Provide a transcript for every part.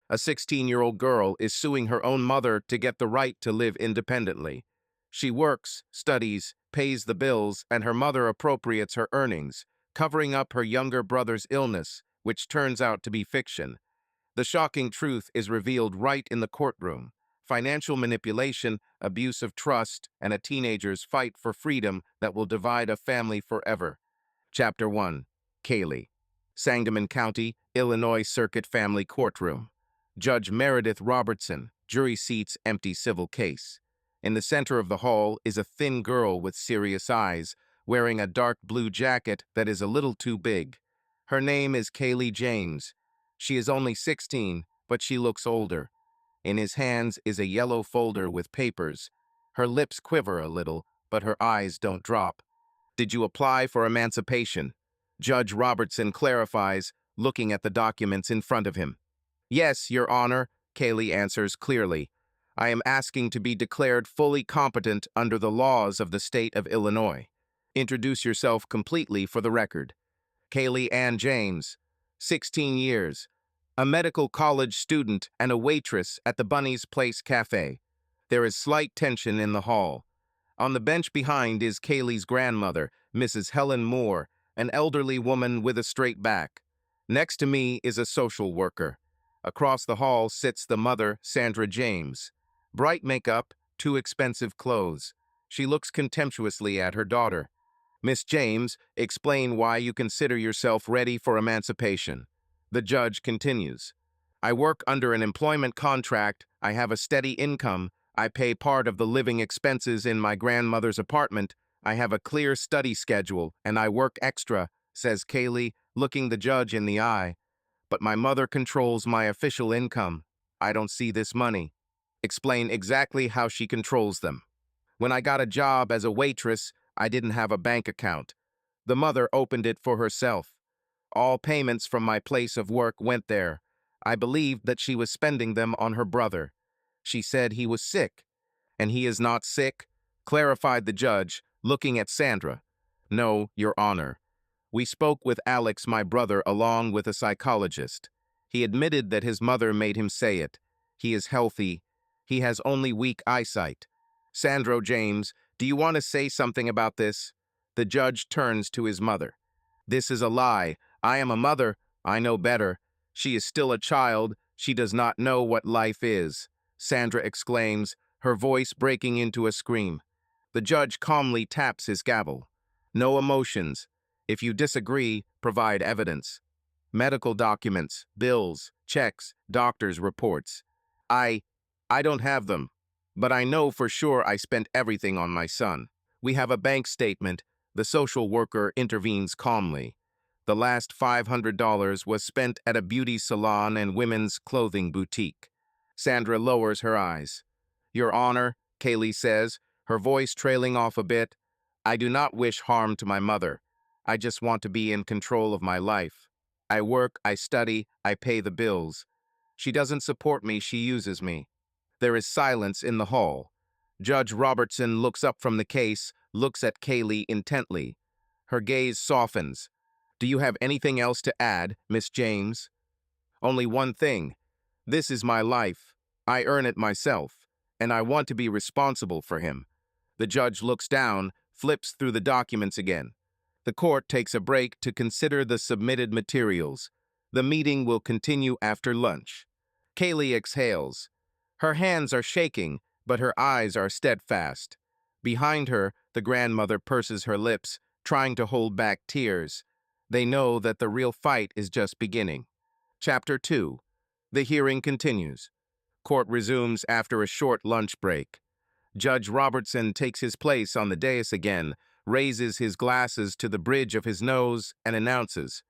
A 16-year-old girl is suing her own mother to get the right to live independently. She works, studies, pays the bills, and her mother appropriates her earnings, covering up her younger brother's illness, which turns out to be fiction. The shocking truth is revealed right in the courtroom. Financial manipulation, abuse of trust, and a teenager's fight for freedom that will divide a family forever. Chapter 1. Kaylee. Sangamon County, Illinois Circuit Family Courtroom. Judge Meredith Robertson, jury seats empty civil case. In the center of the hall is a thin girl with serious eyes, wearing a dark blue jacket that is a little too big. Her name is Kaylee James. She is only 16, but she looks older. In his hands is a yellow folder with papers. Her lips quiver a little, but her eyes don't drop. "Did you apply for emancipation?" Judge Robertson clarifies, looking at the documents in front of him. "Yes, Your Honor," Kaylee answers clearly. "I am asking to be declared fully competent under the laws of the state of Illinois." Introduce yourself completely for the record. Kaylee Ann James, 16 years, a medical college student and a waitress at the Bunny's Place Cafe. There is slight tension in the hall. On the bench behind is Kaylee's grandmother, Mrs. Helen Moore, an elderly woman with a straight back. Next to me is a social worker. Across the hall sits the mother, Sandra James. Bright makeup, too expensive clothes. She looks contemptuously at her daughter. "Miss James, explain why you consider yourself ready for emancipation." The judge continues. "I work under an employment contract, I have a steady income, I pay part of the living expenses in my grandmother's apartment, I have a clear study schedule, and I work extra," says Kaylee, looking the judge in the eye. "But my mother controls my official income. I don't see this money." Explain exactly how she controls them. "When I got a job as a waitress, I didn't have a bank account. The mother opened it for herself. All payments from my place of work went there. I believed that she was spending them on her brother. She said he was sick." "And he is not sick?" clarified the judge, looking at Sandra. "No, Your Honor. We spoke with Alex, my brother, along with a psychologist. He admitted that his mother made him say it. He is healthy. He has only weak eyesight." "Sandra James, do you want to say something about this?" The judge turns to his mother. "This is a lie. I am a mother. I know better. She is still a child. She does not know what life is," Sandra exclaims, her voice breaking into a scream. The judge calmly taps his gavel. "No emotions. If you disagree, provide evidence. Medical documents, bills, checks, doctor's reports. I don't have them, but I know for sure I spent everything on my son. We have a bank statement." The social worker intervenes calmly. "The last $500 was spent at a beauty salon and women's clothing boutique." Sandra lowers her eyes. "Your Honor," Kaylee says, her voice trailing off a bit, "I do not wish harm to my mother. I just want to be in control of my life. I work, I study, I pay the bills. She doesn't support me, she uses me." There is silence in the hall. Judge Robertson looks up from the case, looks at Kaylee intently. Her gaze softens. "Do you have anything else to add, Miss James?" "Only one thing. This is my life. I earn it myself, and I want to be responsible for him." The judge looks down, flips through the documents again. The court takes a break to consider the submitted materials. The meeting will continue after lunch. Kaylee exhales. Her hands are shaking, but her eyes are steadfast. Behind her, the grandmother purses her lips, trying to hold back tears. They know that the real fight is just beginning. Chapter 2. The hearing continues. Court resumes after a short lunch break. Judge Robertson takes his place on the dais again, raises his glasses to the bridge of his nose, and announces,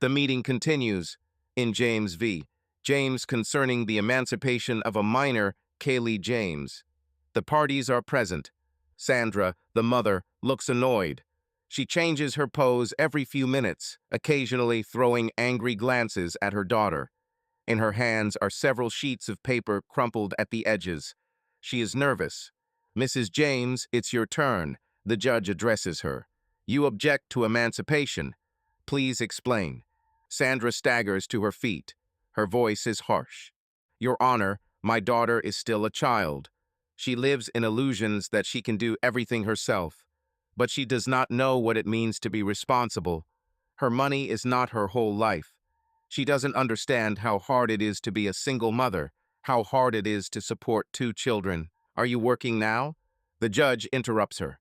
"The meeting continues in James v. James concerning the emancipation of a minor, Kaylee James. The parties are present." Sandra, the mother, looks annoyed. She changes her pose every few minutes, occasionally throwing angry glances at her daughter. In her hands are several sheets of paper crumpled at the edges. She is nervous. "Mrs. James, it's your turn," the judge addresses her. "You object to emancipation. Please explain." Sandra staggers to her feet. Her voice is harsh. Your Honor, my daughter is still a child. She lives in illusions that she can do everything herself, but she does not know what it means to be responsible. Her money is not her whole life. She doesn't understand how hard it is to be a single mother, how hard it is to support two children. Are you working now? The judge interrupts her.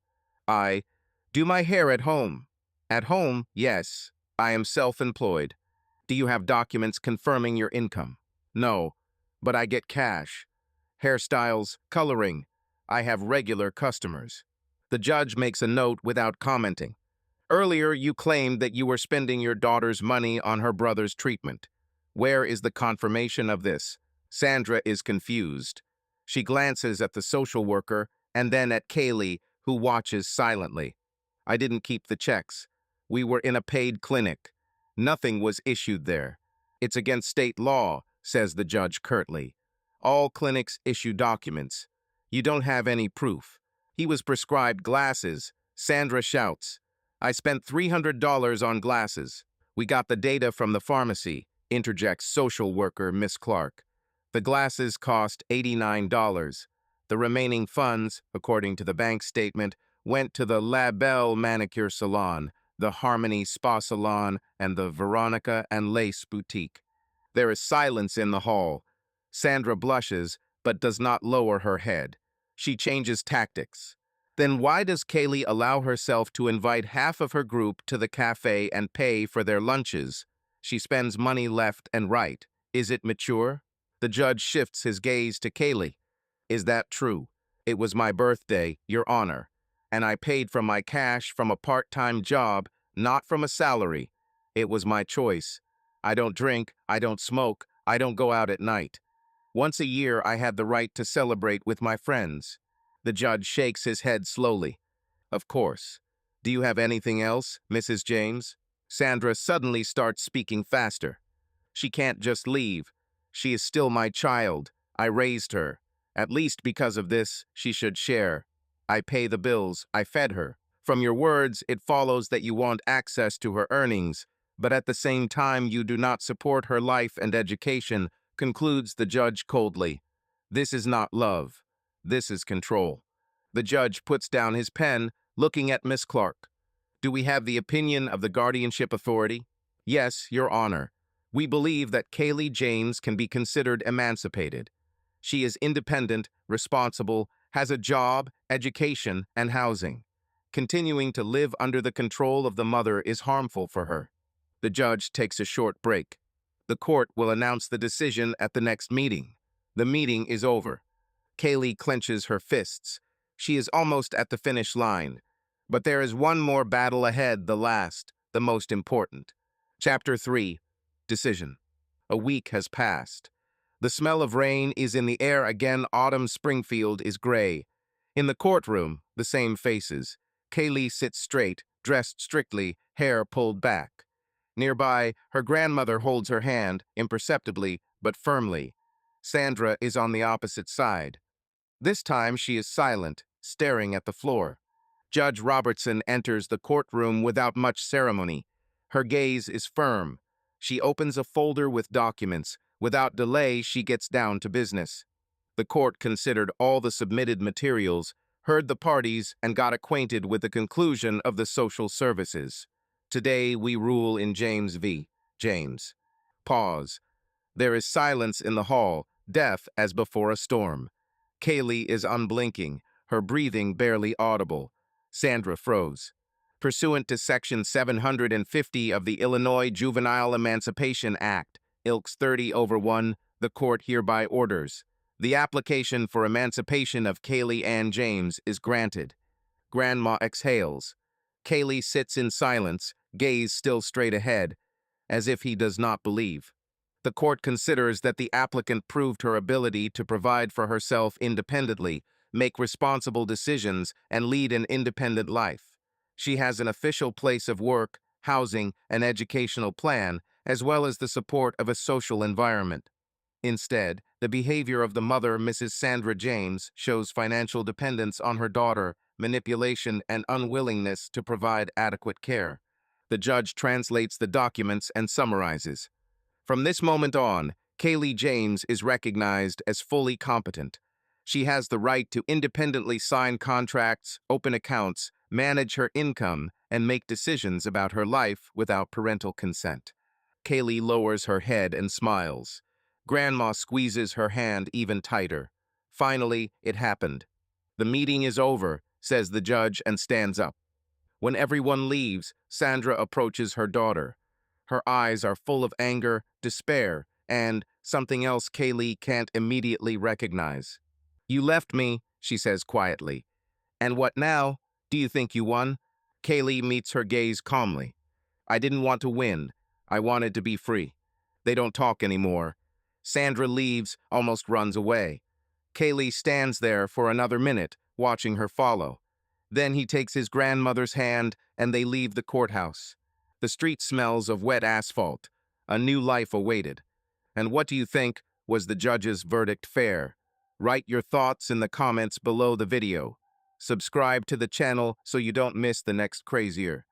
I do my hair at home. At home, yes. I am self-employed. Do you have documents confirming your income? No, but I get cash. Hairstyles, coloring. I have regular customers. The judge makes a note without commenting. Earlier, you claimed that you were spending your daughter's money on her brother's treatment. Where is the confirmation of this? Sandra is confused. She glances at the social worker and then at Kaylee, who watches silently. I didn't keep the checks. We were in a paid clinic. Nothing was issued there. It's against state law, says the judge curtly. All clinics issue documents. You don't have any proof. He was prescribed glasses. Sandra shouts. I spent $300 on glasses. We got the data from the pharmacy, interjects social worker Miss Clark. The glasses cost $89. The remaining funds, according to the bank statement, went to the La Belle Manicure Salon, the Harmony Spa Salon, and the Veronica and Lace Boutique. There is silence in the hall. Sandra blushes, but does not lower her head. She changes tactics. Then why does Kaylee allow herself to invite half of her group to the cafe and pay for their lunches? She spends money left and right. Is it mature? The judge shifts his gaze to Kaylee. Is that true? It was my birthday, Your Honor, and I paid from my cash from a part-time job, not from a salary. It was my choice. I don't drink, I don't smoke, I don't go out at night. Once a year, I had the right to celebrate with my friends. The judge shakes his head slowly. Of course. Do you have anything else, Mrs. James? Sandra suddenly starts speaking faster. She can't just leave. She is still my child. I raised her. At least because of this, she should share. I pay the bills. I fed her. From your words, it follows that you want access to her earnings, but at the same time you do not support her life and education, concludes the judge coldly. This is not love. This is control. The judge puts down his pen, looking at Miss Clark. Do we have the opinion of the guardianship authority? Yes, Your Honor. We believe that Kaylee James can be considered emancipated. She is independent, responsible, has a job, education, and housing. Continuing to live under the control of the mother is harmful for her. The judge takes a short break. The court will announce the decision at the next meeting. The meeting is over. Kaylee clenches her fists. She is almost at the finish line. But there is one more battle ahead, the last, the most important. Chapter 3. Decision. A week has passed. The smell of rain is in the air again. Autumn Springfield is gray. In the courtroom, the same faces. Kaylee sits straight, dressed strictly, hair pulled back. Nearby, her grandmother holds her hand, imperceptibly, but firmly. Sandra is on the opposite side. This time she is silent, staring at the floor. Judge Robertson enters the courtroom without much ceremony. Her gaze is firm. She opens a folder with documents. Without delay, she gets down to business. The court considered all the submitted materials, heard the parties, and got acquainted with the conclusion of the social services. Today we rule in James v. James. Pause. There is silence in the hall, deaf as before a storm. Kaylee is unblinking, her breathing barely audible. Sandra froze. Pursuant to Section 750 of the Illinois Juvenile Emancipation Act, Ilks 30/1, the court hereby orders. The application for emancipation of Kaylee Ann James is granted. Grandma exhales. Kaylee sits in silence, gaze still straight ahead, as if he does not believe. The court considers that the applicant proved her ability to provide for herself independently, make responsible decisions, and lead an independent life. She has an official place of work, housing, an educational plan, as well as the support of a social environment. Instead, the behavior of the mother, Mrs. Sandra James, shows financial dependence on her daughter, manipulation, and unwillingness to provide adequate care. The judge translates the documents and summarizes. From this moment on, Kaylee James is recognized as fully competent. She has the right to independently sign contracts, open accounts, manage her income, and make decisions about her life without parental consent. Kaylee lowers her head and smiles. Grandma squeezes her hand even tighter. Finally, it happened. "The meeting is over," says the judge and stands up. When everyone leaves, Sandra approaches her daughter. Her eyes are full of anger, despair, and something else Kaylee can't immediately recognize. "You left me," she says quietly. "And what now? Do you think you won?" Kaylee meets her gaze calmly. "I didn't want to win. I wanted to be free." They don't talk anymore. Sandra leaves, almost runs away. Kaylee stands there for another minute, watching her follow. Then he takes his grandmother's hand and they leave the courthouse. The street smells of wet asphalt. A new life awaited. And what do you think? Was the judge's verdict fair? Write your thoughts in the comments below the video. Subscribe to the channel so you don't miss the next crazier.